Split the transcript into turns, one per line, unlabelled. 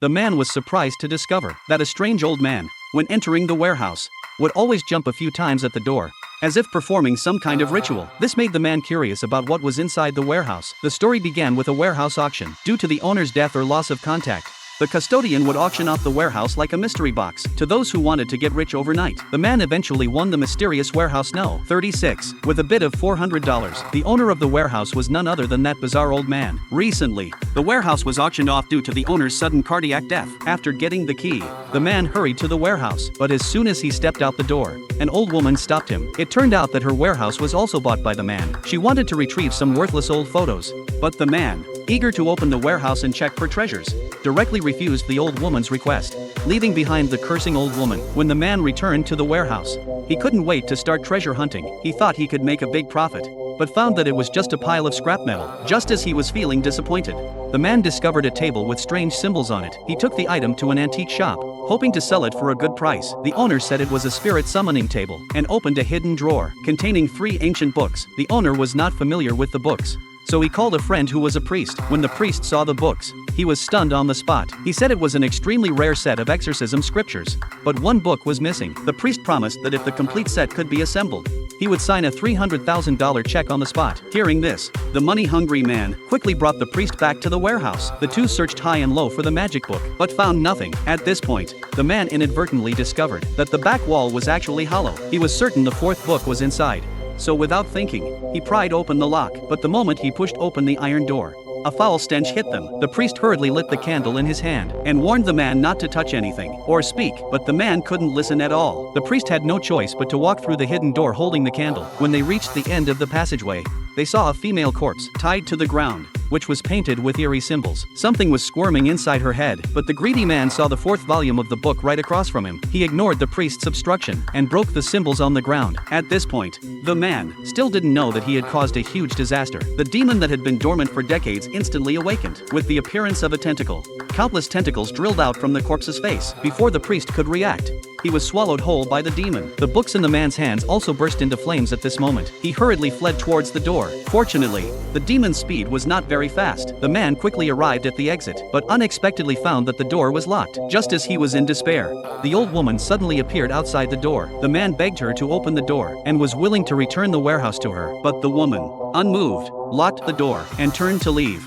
The man was surprised to discover that a strange old man, when entering the warehouse, would always jump a few times at the door, as if performing some kind of ritual. This made the man curious about what was inside the warehouse. The story began with a warehouse auction. Due to the owner's death or loss of contact, the custodian would auction off the warehouse like a mystery box to those who wanted to get rich overnight. The man eventually won the mysterious warehouse No. 36 with a bid of $400. The owner of the warehouse was none other than that bizarre old man. Recently, the warehouse was auctioned off due to the owner's sudden cardiac death. After getting the key, the man hurried to the warehouse, but as soon as he stepped out the door, an old woman stopped him. It turned out that her warehouse was also bought by the man. She wanted to retrieve some worthless old photos, but the man, eager to open the warehouse and check for treasures, directly refused the old woman's request, leaving behind the cursing old woman. When the man returned to the warehouse, he couldn't wait to start treasure hunting. He thought he could make a big profit, but found that it was just a pile of scrap metal. Just as he was feeling disappointed, the man discovered a table with strange symbols on it. He took the item to an antique shop, hoping to sell it for a good price. The owner said it was a spirit summoning table, and opened a hidden drawer containing 3 ancient books. The owner was not familiar with the books, so he called a friend who was a priest. When the priest saw the books, he was stunned on the spot. He said it was an extremely rare set of exorcism scriptures, but one book was missing. The priest promised that if the complete set could be assembled, he would sign a $300,000 check on the spot. Hearing this, the money-hungry man quickly brought the priest back to the warehouse. The two searched high and low for the magic book, but found nothing. At this point, the man inadvertently discovered that the back wall was actually hollow. He was certain the 4th book was inside, so without thinking, he pried open the lock. But the moment he pushed open the iron door, a foul stench hit them. The priest hurriedly lit the candle in his hand and warned the man not to touch anything or speak, but the man couldn't listen at all. The priest had no choice but to walk through the hidden door holding the candle. When they reached the end of the passageway, they saw a female corpse tied to the ground, which was painted with eerie symbols. Something was squirming inside her head, but the greedy man saw the 4th volume of the book right across from him. He ignored the priest's obstruction and broke the symbols on the ground. At this point, the man still didn't know that he had caused a huge disaster. The demon that had been dormant for decades instantly awakened, with the appearance of a tentacle. Countless tentacles drilled out from the corpse's face. Before the priest could react, he was swallowed whole by the demon. The books in the man's hands also burst into flames at this moment. He hurriedly fled towards the door. Fortunately, the demon's speed was not very fast. The man quickly arrived at the exit, but unexpectedly found that the door was locked. Just as he was in despair, the old woman suddenly appeared outside the door. The man begged her to open the door and was willing to return the warehouse to her, but the woman, unmoved, locked the door and turned to leave.